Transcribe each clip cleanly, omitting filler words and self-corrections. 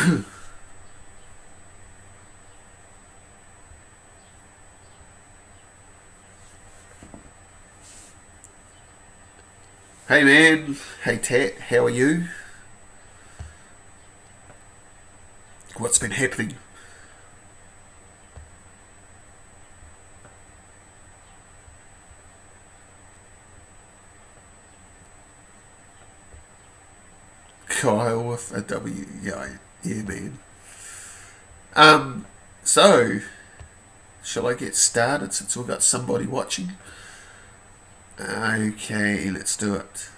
Hey man, hey Tat, how are you? What's been happening? Kyle with a W, yeah man. Um, so, shall I get started since we've got somebody watching? Okay, let's do it.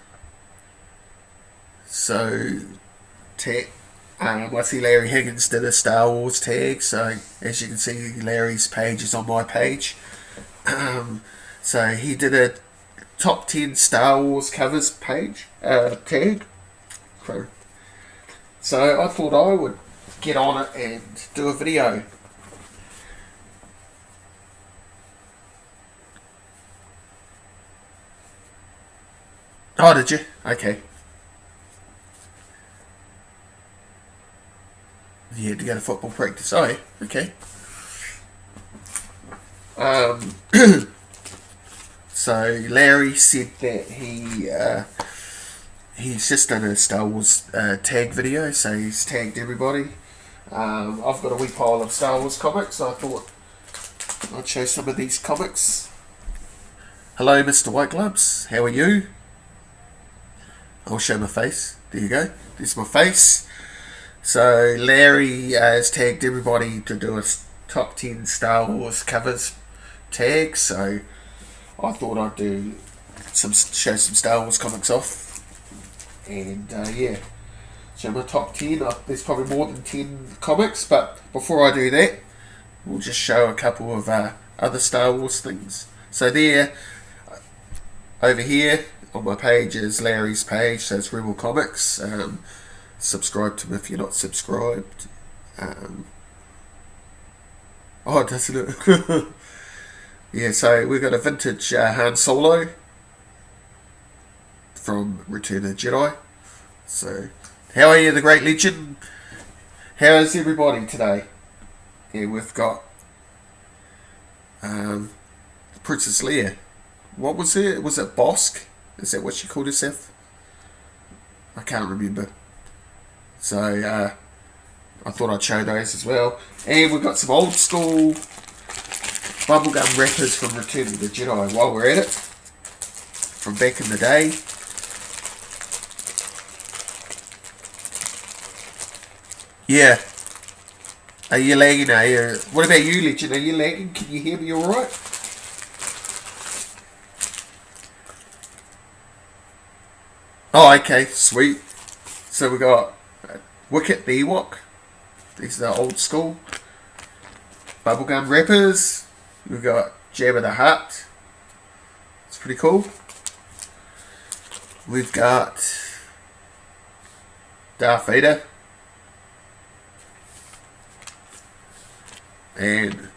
So, Tat, I see Larry Higgins did a Star Wars tag, so as you can see, Larry's page is on my page. So he did a top 10 Star Wars covers page, tag. So I thought I would get on it and do a video. Oh, did you? Okay. You had to go to football practice. Oh, yeah. Okay. So Larry said that he's just done a Star Wars tag video, so he's tagged everybody. I've got a wee pile of Star Wars comics, so I thought I'd show some of these comics. Hello, Mr. White Gloves. How are you? I'll show my face. There you go. There's my face. So Larry has tagged everybody to do a top 10 Star Wars covers tag, so I thought I'd show some Star Wars comics off, and yeah, show my top 10. There's probably more than 10 comics, but before I do that, we'll just show a couple of other Star Wars things. So there, over here on my page is Larry's page, so it's Rebel Comics. Subscribe to him if you're not subscribed. Oh, doesn't it? Yeah, so we've got a vintage Han Solo from Return of the Jedi. So, how are you, the Great Legend? How is everybody today? Yeah, we've got Princess Leia. What was it? Was it Bosk? Is that what she called herself? I can't remember. So, I thought I'd show those as well. And we've got some old school bubblegum wrappers from Return of the Jedi while we're at it. From back in the day. Yeah. Are you lagging? What about you, Legend? Are you lagging? Can you hear me alright? Oh, okay. Sweet. So we got Wicket the Ewok. These are old school bubblegum wrappers. We've got Jabba the Hutt. It's pretty cool. We've got Darth Vader. And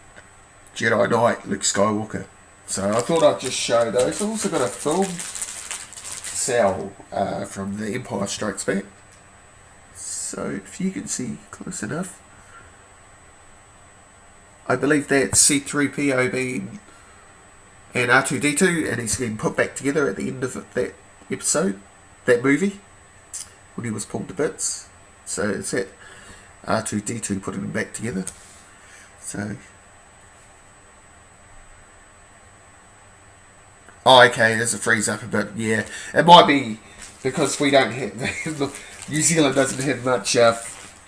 Jedi Knight Luke Skywalker. So I thought I'd just show those. I've also got a film cell from The Empire Strikes Back. So if you can see close enough, I believe that's C-3PO being and R2-D2, and he's been put back together at the end of that episode, that movie, when he was pulled to bits. So it's that R2-D2 putting them back together. So, oh, okay, there's a freeze up a bit. Yeah, it might be because we don't have New Zealand doesn't have much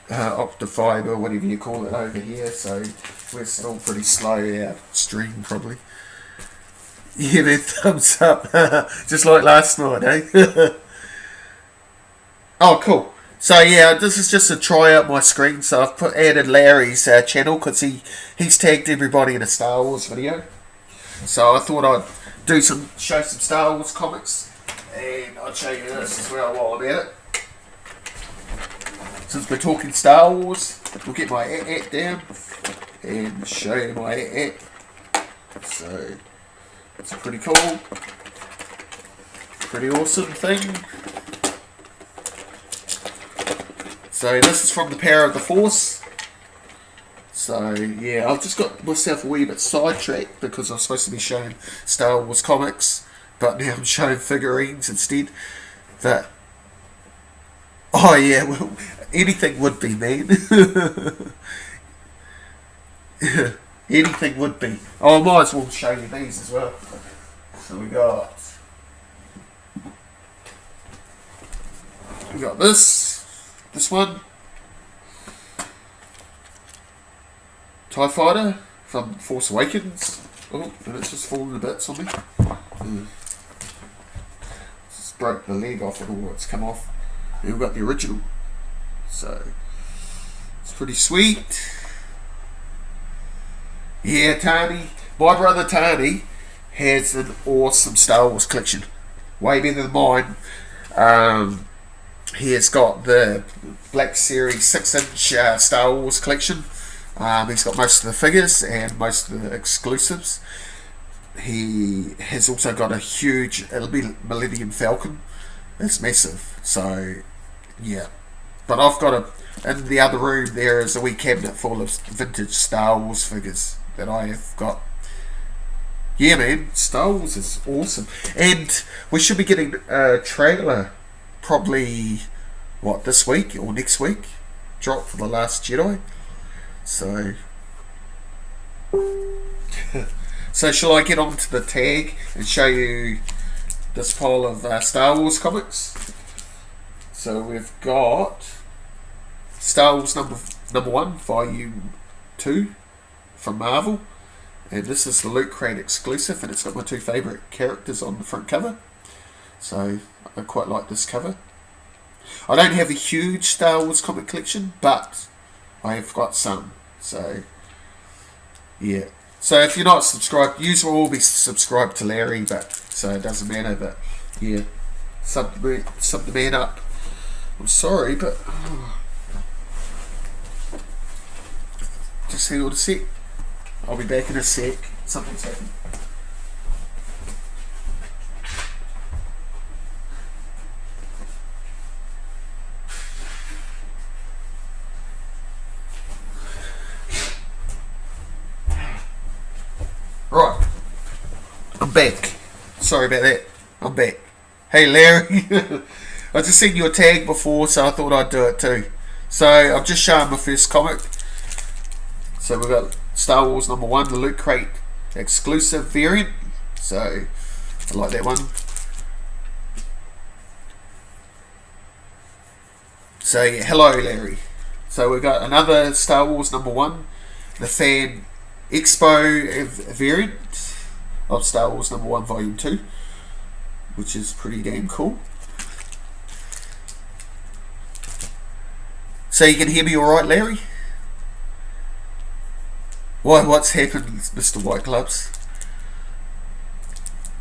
Optifiber or whatever you call it over here, so we're still pretty slow stream probably. Yeah, man, thumbs up. Just like last night, eh? Oh, cool. So yeah, this is just to try out my screen. So I've added Larry's channel because he's tagged everybody in a Star Wars video. So I thought I'd show some Star Wars comics, and I'll show you this as well while I'm at it. Since we're talking Star Wars, we'll get my at down and show you my at. So it's pretty cool, pretty awesome thing. So this is from the Power of the Force. So yeah, I've just got myself a wee bit sidetracked because I'm supposed to be showing Star Wars comics, but now I'm showing figurines instead. But oh yeah, well, anything would be, man. Anything would be. Oh, I might as well show you these as well. So we got this one, TIE Fighter from Force Awakens. Oh, and it's just falling to bits on me. Just broke the leg off and all it's come off. And we've got the original. So it's pretty sweet. Yeah, Tony, my brother Tony has an awesome Star Wars collection. Way better than mine. He has got the Black Series 6-inch Star Wars collection. He's got most of the figures and most of the exclusives. He has also got a huge, it'll be Millennium Falcon. It's massive. So, yeah. But I've got in the other room there is a wee cabinet full of vintage Star Wars figures that I have got. Yeah, man, Star Wars is awesome. And we should be getting a trailer probably, this week or next week? Drop for The Last Jedi. So, so shall I get on to the tag and show you this pile of Star Wars comics? So we've got Star Wars number 1, Volume 2 from Marvel. And this is the Loot Crate exclusive, and it's got my 2 favourite characters on the front cover. So I quite like this cover. I don't have a huge Star Wars comic collection, but I have got some. So yeah. So if you're not subscribed, you will all be subscribed to Larry, but so it doesn't matter. But yeah, sub the man up. I'm sorry, but just hang on a sec. I'll be back in a sec. Something's happened. Right. I'm back. Sorry about that. I'm back. Hey Larry. I just seen your tag before, so I thought I'd do it too. So I've just shown my first comic. So we've got Star Wars number 1, the Loot Crate exclusive variant. So I like that one. So yeah, hello Larry. So we've got another Star Wars number 1, the Fan Expo variant of Star Wars number 1 Volume 2, which is pretty damn cool. So you can hear me alright, Larry? What's happened, Mr. White Gloves?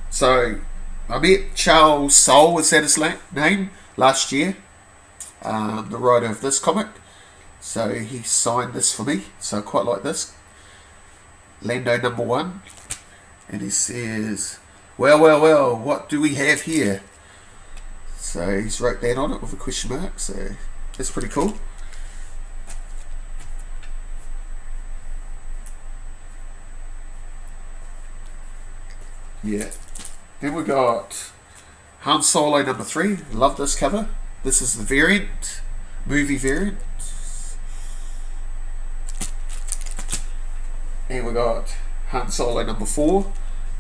So I met Charles Soule, is that his name, last year, the writer of this comic. So he signed this for me, so I quite like this. Lando number 1, and he says, well, what do we have here? So he's wrote that on it with a question mark, so that's pretty cool. Yeah. Then we got Han Solo number 3. Love this cover. This is the variant, movie variant. And we got Han Solo number 4,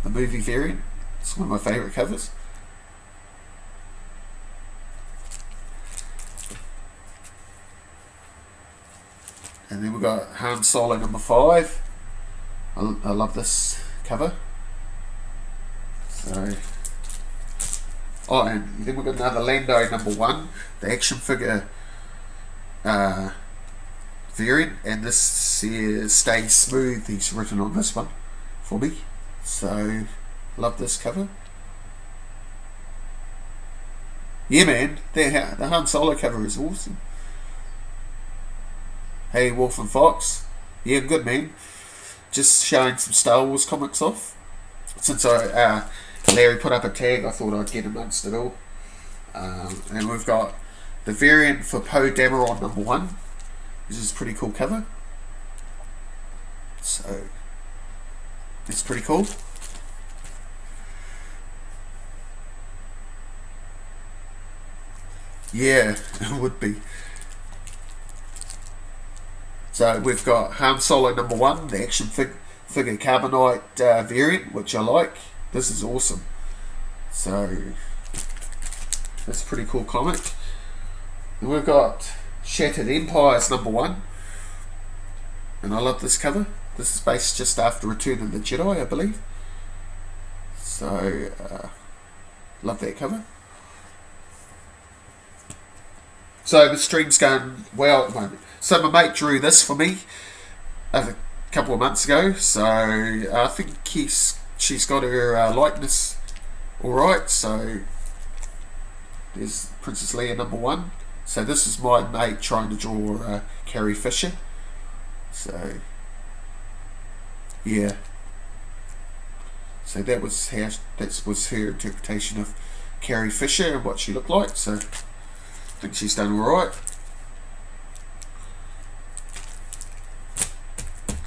the movie variant. It's one of my favourite covers. And then we got Han Solo number 5. I love this cover. So, oh, and then we've got another Lando number 1, the action figure variant, and this says "Stay Smooth." He's written on this one for me. So, love this cover. Yeah, man, the Han Solo cover is awesome. Hey, Wolf and Fox. Yeah, good, man. Just showing some Star Wars comics off. Since Larry put up a tag, I thought I'd get amongst it all. And we've got the variant for Poe Dameron #1. This is a pretty cool cover. So it's pretty cool. Yeah, it would be. So we've got Han Solo #1, the action figure carbonite variant, which I like. This is awesome. So that's a pretty cool comic. And we've got Shattered Empires #1, and I love this cover. This is based just after Return of the Jedi, I believe. So love that cover. So the stream's going well at the moment. So my mate drew this for me a couple of months ago. So I think she's got her likeness all right. So there's Princess Leia #1. So this is my mate trying to draw Carrie Fisher. So yeah. So that was her interpretation of Carrie Fisher and what she looked like. So I think she's done alright.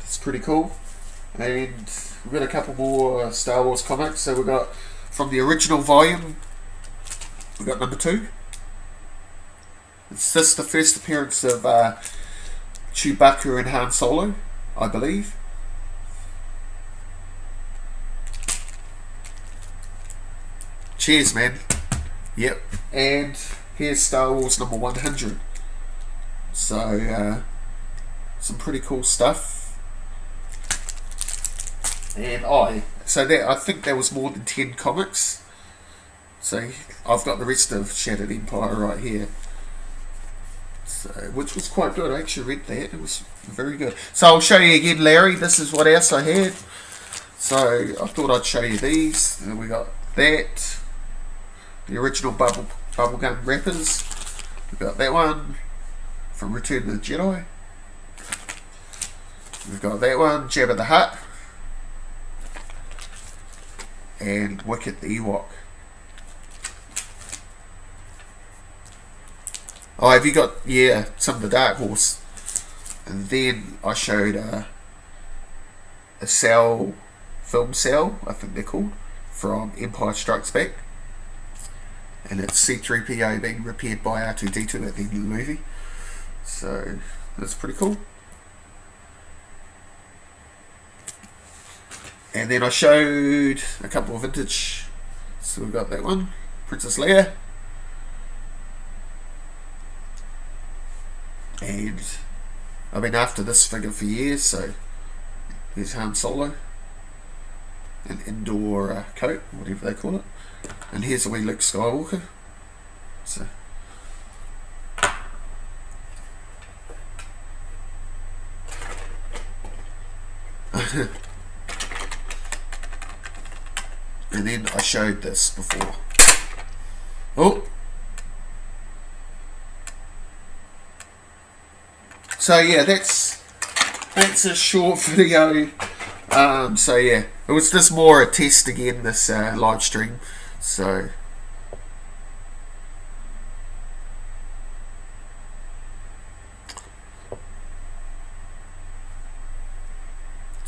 It's pretty cool. And we've got a couple more Star Wars comics. So we've got from the original volume, we've got #2. It's this the first appearance of Chewbacca and Han Solo, I believe. Cheers, man. Yep. And here's Star Wars #100. So some pretty cool stuff. And so that I think there was more than 10 comics. So I've got the rest of Shattered Empire right here. So, which was quite good. I actually read that. It was very good. So I'll show you again, Larry. This is what else I had. So I thought I'd show you these. And we got that. The original bubblegum wrappers. We've got that one from Return of the Jedi. We've got that one, Jabba the Hutt. And Wicket the Ewok. Oh, have you got, yeah, some of the Dark Horse. And then I showed a film cell, I think they're called, from Empire Strikes Back. And it's C-3PO being repaired by R2-D2 at the end of the movie. So that's pretty cool. And then I showed a couple of vintage. So we've got that one, Princess Leia. And I've been after this figure for years, so there's Han Solo. An indoor coat, whatever they call it. And here's a wee Luke Skywalker. So and then I showed this before. Oh, so yeah, that's a short video. So yeah, it was just more a test again, this live stream. So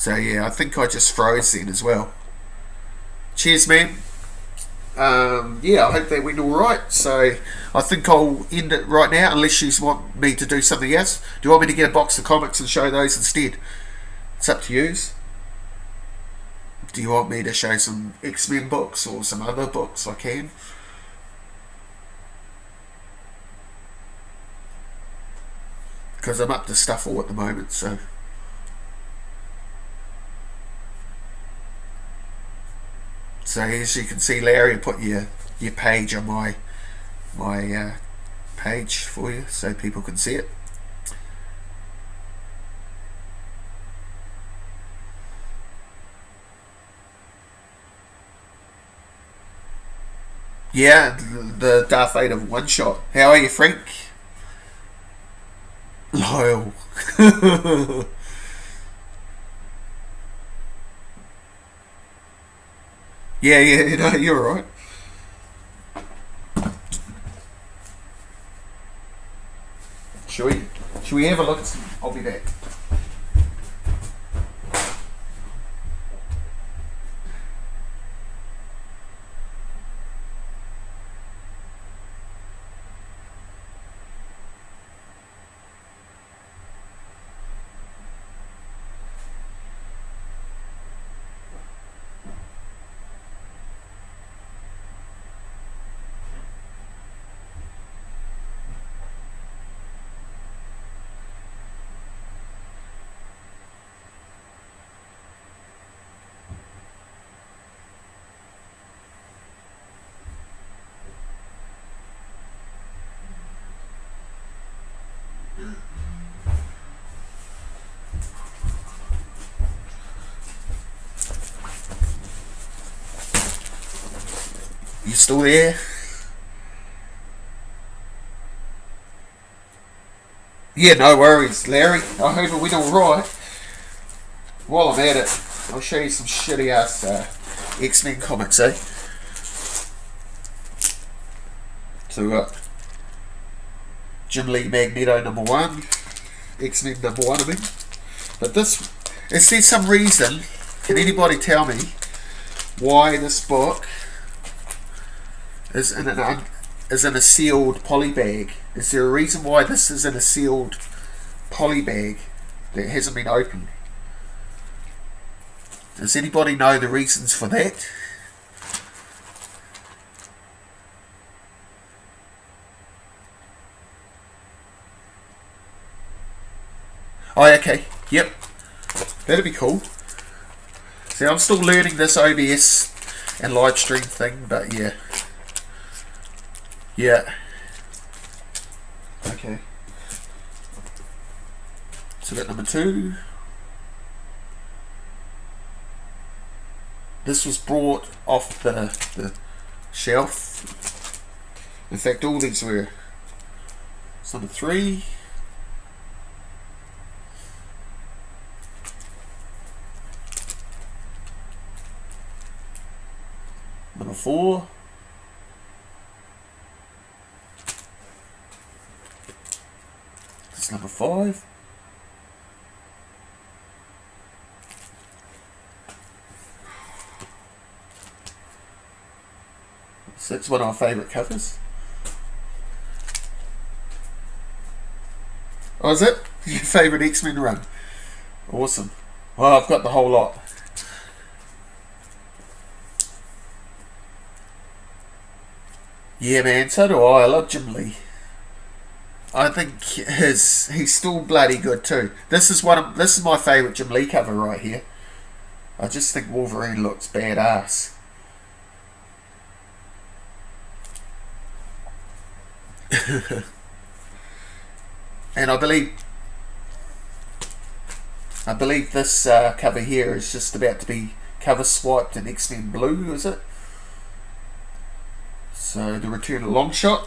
yeah, I think I just froze then as well. Cheers, man. Yeah, I hope that went alright. So I think I'll end it right now, unless you want me to do something else. Do you want me to get a box of comics and show those instead? It's up to you. Do you want me to show some X-Men books or some other books? I can. Because I'm up to stuff all at the moment, so. So as you can see, Larry, put your page on my page for you so people can see it. Yeah, the Darth Vader one shot. How are you, Frank? Loyal. Yeah, no, you're right. Should we have a look at some? I'll be back. You still there? Yeah, no worries, Larry. I hope it went alright. While I'm at it, I'll show you some shitty ass X-Men comics, eh? So we got Jim Lee Magneto #1, X-Men #1 I mean. But this, is there some reason, can anybody tell me why this book is in a sealed poly bag? Is there a reason why this is in a sealed poly bag that hasn't been opened? Does anybody know the reasons for that? Oh, okay. Yep. That'd be cool. See, I'm still learning this OBS and live stream thing, but yeah. Yeah. Okay. So that #2. This was brought off the shelf. In fact, all these were. It's #3. #4. This is #5. So it's one of our favourite covers. Oh, is it? Your favourite X-Men run? Awesome. Well, I've got the whole lot. Yeah, man, so do I. I love Jim Lee. I think he's still bloody good too. This is my favourite Jim Lee cover right here. I just think Wolverine looks badass. And I believe this cover here is just about to be cover swiped in X-Men Blue, is it? So the return of Longshot.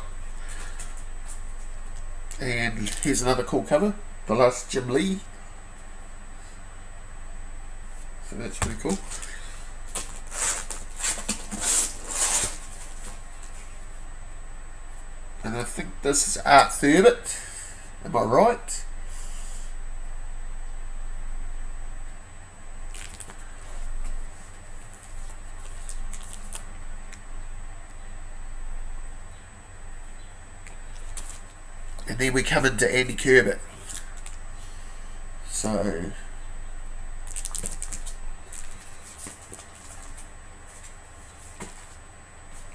And here's another cool cover, the last Jim Lee. So that's pretty cool. And I think this is Art Thurbet. Am I right? And then we come into Andy Kubert. So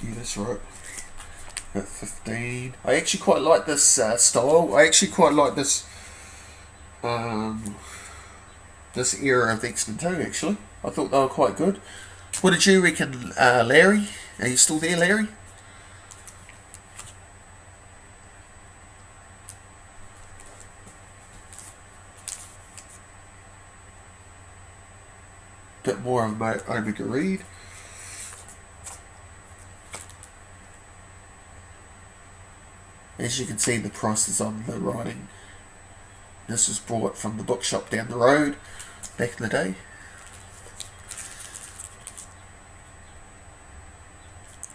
get this right. At 15. I actually quite like this style. I actually quite like this this era of X-Men too, actually. I thought they were quite good. What did you reckon, Larry? Are you still there, Larry? Bit more of my Omega Reed. As you can see, the price is on the writing. This was bought from the bookshop down the road back in the day.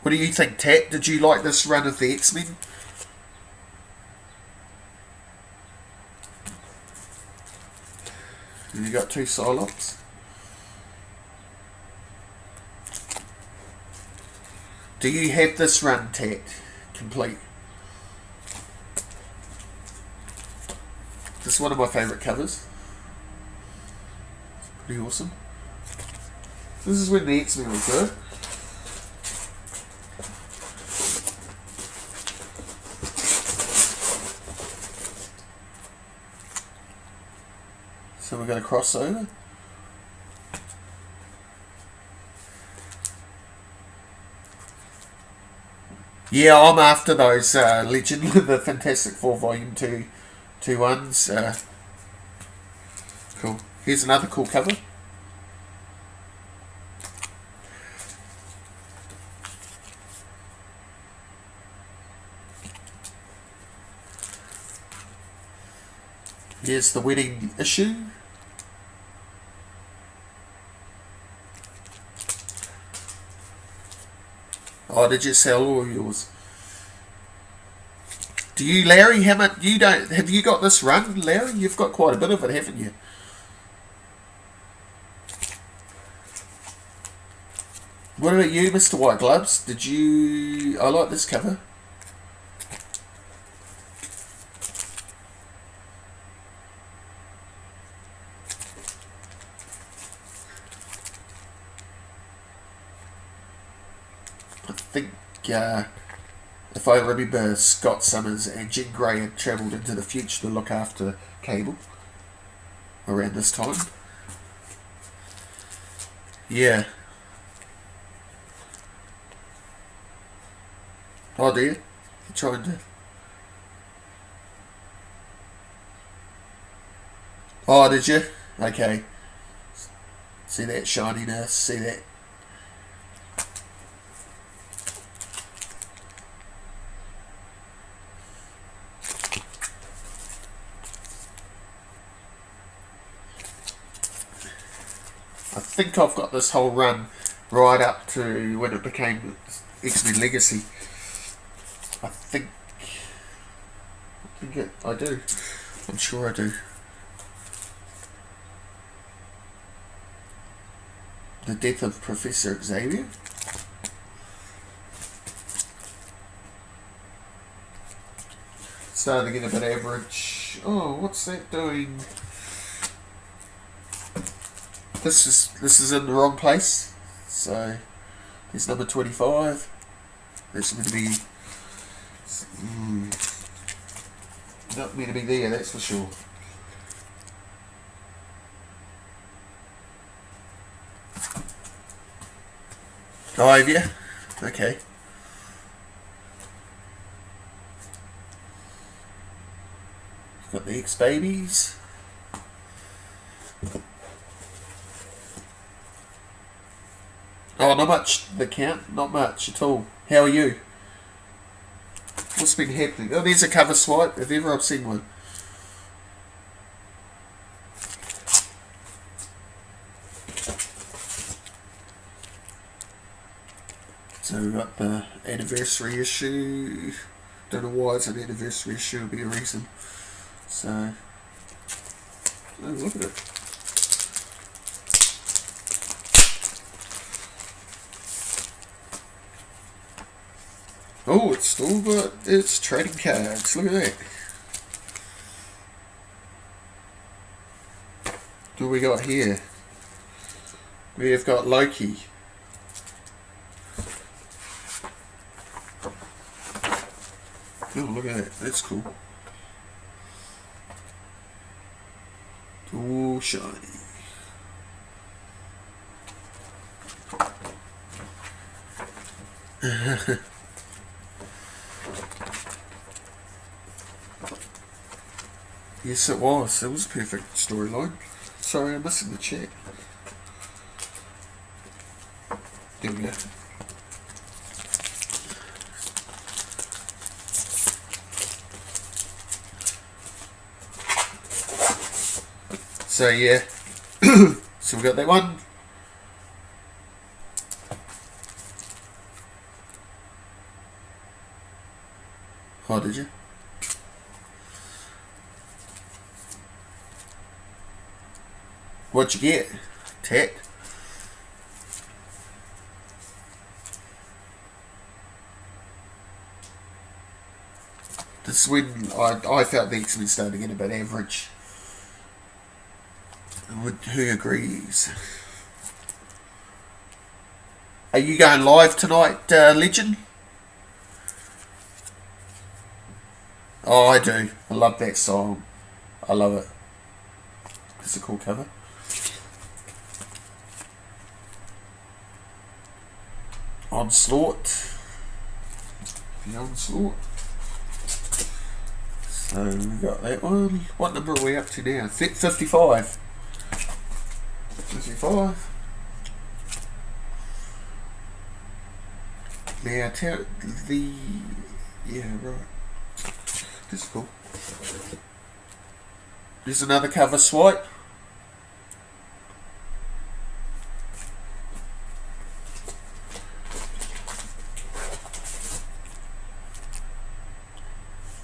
What do you think, Tat? Did you like this run of the X-Men? And you got 2 Psylocks. Do you have this run tagged complete? This is one of my favourite covers. It's pretty awesome. This is when the X-Men was good. So we're going to cross over. Yeah, I'm after those Legend, the Fantastic Four Volume 2 ones. Cool. Here's another cool cover. Here's the wedding issue. Oh, did you sell all of yours? Do you, Larry? How much? You don't? Have you got this run, Larry? You've got quite a bit of it, haven't you? What about you, Mr. White Gloves? Did you? I like this cover. I think, if I remember, Scott Summers and Jean Grey had travelled into the future to look after Cable around this time. Yeah. Oh, do you? You're trying to... Oh, did you? Okay. See that shininess? See that? I think I've got this whole run right up to when it became X-Men Legacy. I do. I'm sure I do. The Death of Professor Xavier. Starting to get a bit average. Oh, what's that doing? This is in the wrong place. So there's number 25. That's going to be not meant to be there, that's for sure. Oh, have you? Okay. Got the X-Babies. Oh, not much, the count. Not much at all. How are you? What's been happening? Oh, there's a cover swipe, if ever I've seen one. So we've got the anniversary issue. Don't know why it's an anniversary issue, would be a reason. So, oh, look at it. Oh, it's still got its trading cards. Look at that. What do we got here? We have got Loki. Oh, look at that. That's cool. Oh, shiny. Yes, it was. It was a perfect storyline. Sorry, I'm missing the chat. There we go. So yeah, so we got that one. Oh, did you? What'd you get? Tat. This is when I felt the X-Men started to get a bit average. Who agrees? Are you going live tonight, Legend? Oh, I do. I love that song. I love it. It's a cool cover. Onslaught. The Onslaught. So we got that one. What number are we up to now? 55. 55. Now, yeah, right. This is cool. There's another cover swipe.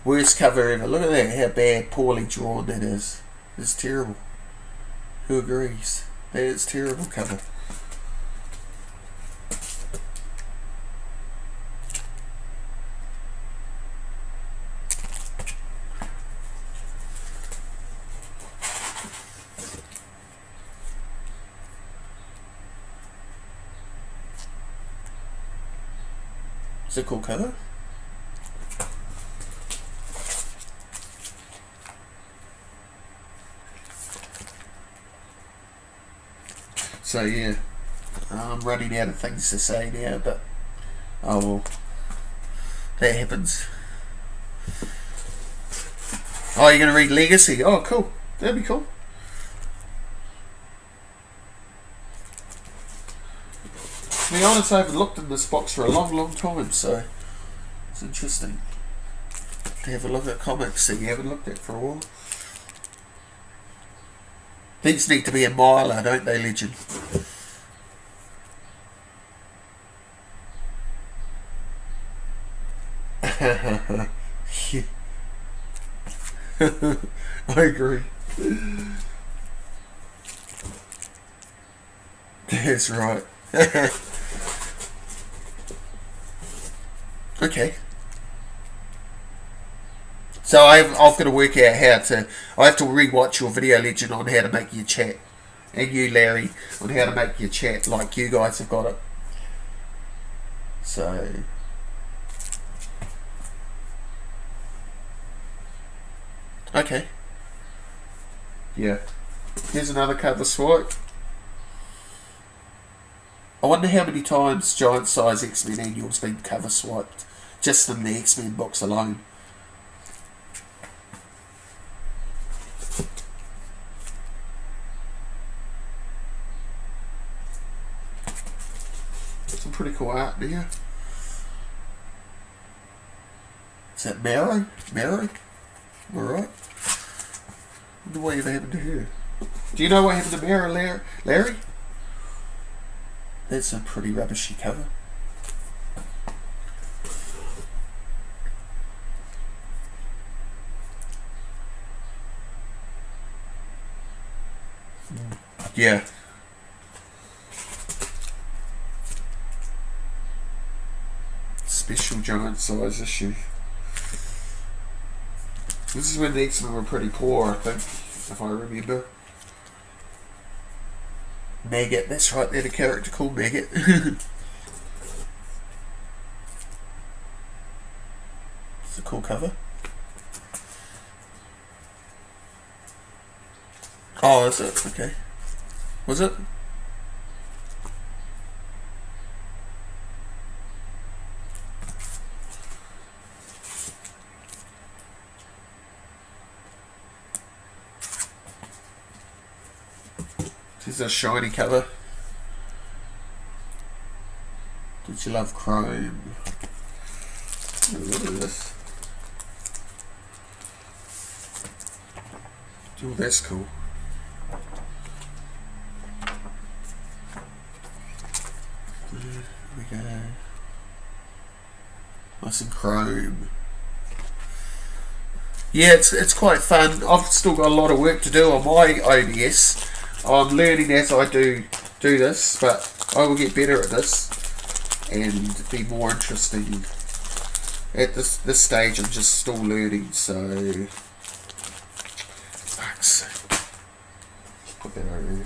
Worst cover ever. Look at that, how bad, poorly drawn that is. It's terrible. Who agrees? That is terrible cover. It's a cool cover. So yeah, I'm running out of things to say now, but oh well, that happens. Oh, you're going to read Legacy? Oh, cool. That'd be cool. To be honest, I haven't looked in this box for a long time, so it's interesting to have a look at comics that you haven't looked at for a while. Things need to be a miler, don't they, Legend? I agree. That's right. Okay. So I've got to work out how to... I have to rewatch your video, Legend, on how to make your chat. And you, Larry, on how to make your chat like you guys have got it. So... Okay. Yeah. Here's another cover swipe. I wonder how many times Giant Size X-Men Annual's been cover swiped. Just in the X-Men box alone. Some pretty cool art there. Is that Marrow? Marrow? Alright. I wonder what happened to her. Do you know what happened to Marrow, Larry? That's a pretty rubbishy cover. Yeah. Special Giant Size issue. This is when the X-Men were pretty poor, I think, if I remember. Maggot, that's right, they had a character called Maggot. It's a cool cover. Oh, is it? Okay. Was it? This is a shiny cover. Did you love Chrome? Ooh, what is this? Oh, that's cool. There we go. Nice and Chrome. Yeah, it's quite fun. I've still got a lot of work to do on my ODS. I'm learning as I do this, but I will get better at this and be more interesting. At this stage, I'm just still learning, so fuck's sake. Let's put that over there.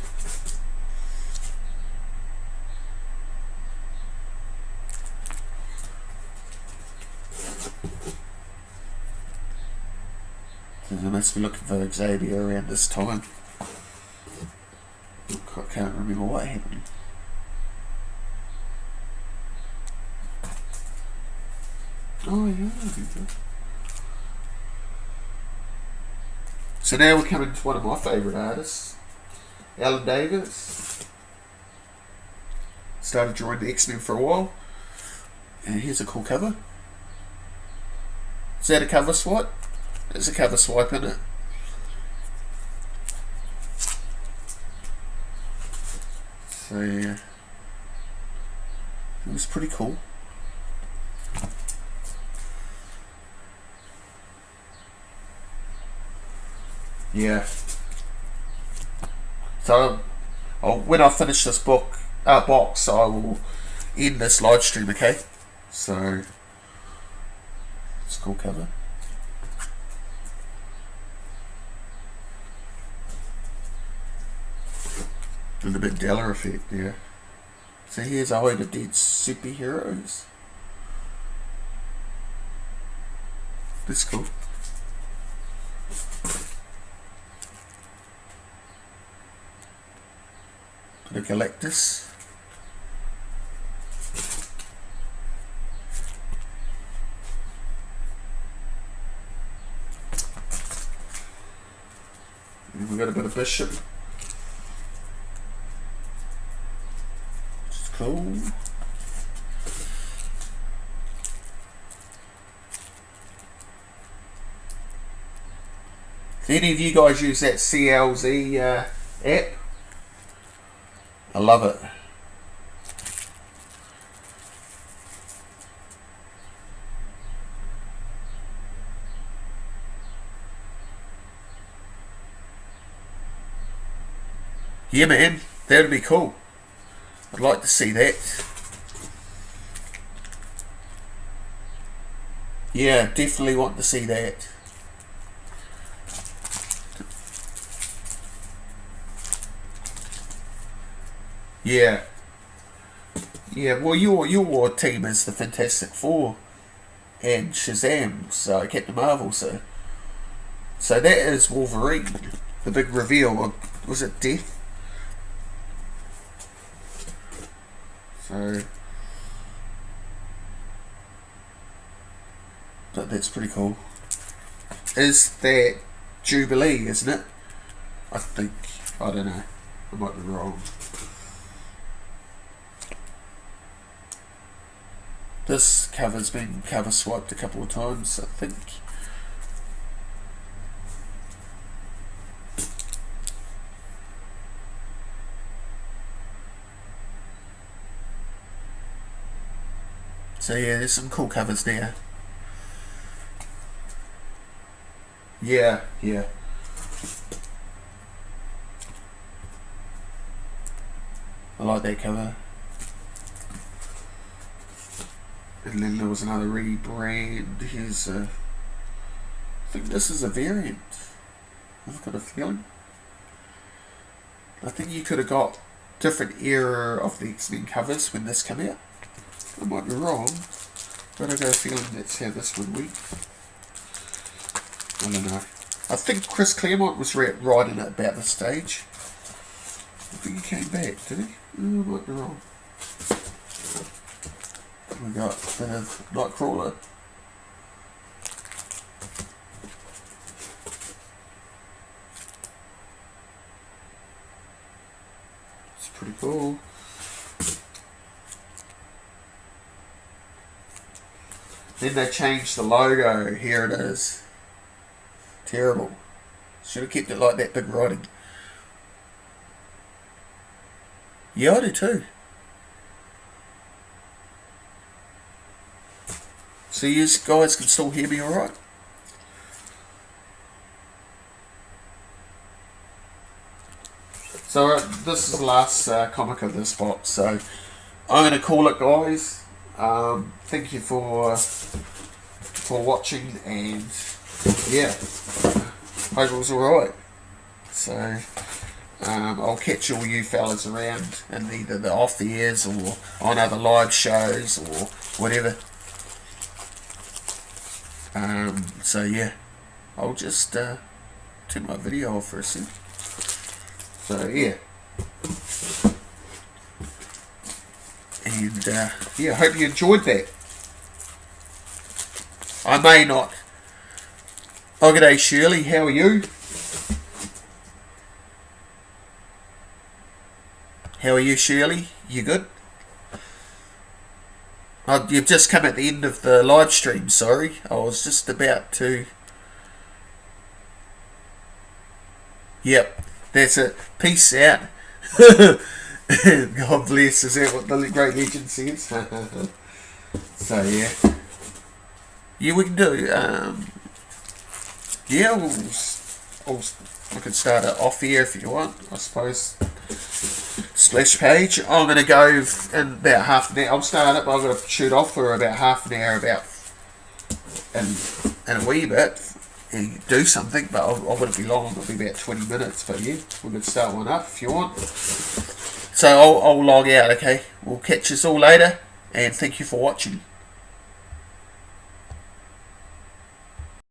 I must be looking for Xavier around this time. I can't remember what happened. Oh yeah. So now we're coming to one of my favourite artists, Alan Davis. Started drawing the X-Men for a while. And here's a cool cover. Is that a cover swipe? There's a cover swipe in it. So yeah, it was pretty cool. Yeah. So when I finish this box, I will end this live stream. Okay. So it's a cool cover. And a bit Mandela effect, yeah. So here's a load of dead superheroes. That's cool. The Galactus. And we've got a bit of Bishop. Cool. Do any of you guys use that CLZ app? I love it. Yeah, man, that would be cool. I'd like to see that. Yeah, definitely want to see that. Yeah. Yeah, well your team is the Fantastic Four and Shazam, so Captain Marvel, so that is Wolverine. The big reveal of, was it Death? So that's pretty cool. Is that Jubilee, isn't it? I think. I don't know. I might be wrong. This cover's been cover swiped a couple of times, I think. So yeah, there's some cool covers there. Yeah, yeah. I like that cover. And then there was another rebrand. Here's I think this is a variant. I've got a feeling. I think you could have got different era of the X-Men covers when this came out. I might be wrong, but I got a feeling that's how this one went. I don't know. I think Chris Claremont was writing it about this stage. I think he came back, did he? Oh, I might be wrong. We got a bit of Nightcrawler. It's pretty cool. Then they changed the logo. Here it is. Terrible. Should have kept it like that, big writing. Yeah, I do too. So you guys can still hear me alright? So this is the last comic of this box. So I'm going to call it, guys. Thank you for watching, and yeah, hope it was alright. So I'll catch all you fellas around in either the off the airs or on other live shows or whatever. So yeah, I'll just turn my video off for a second. So yeah, and yeah, hope you enjoyed that. I may not. Oh, g'day Shirley, how are you? How are you, Shirley? You good? Oh, you've just come at the end of the live stream, sorry. I was just about to... Yep, that's it. Peace out. God bless, is that what the great legend says? So, yeah. Yeah, we can do... yeah, we can start it off here if you want, I suppose. Splash page. I'm going to go in about half an hour. I'll start it, but I'm going to shoot off for about half an hour, about in a wee bit, and do something, but I wouldn't be long. It'll be about 20 minutes, but yeah, we can start one up if you want. So I'll log out, okay? We'll catch us all later, and thank you for watching.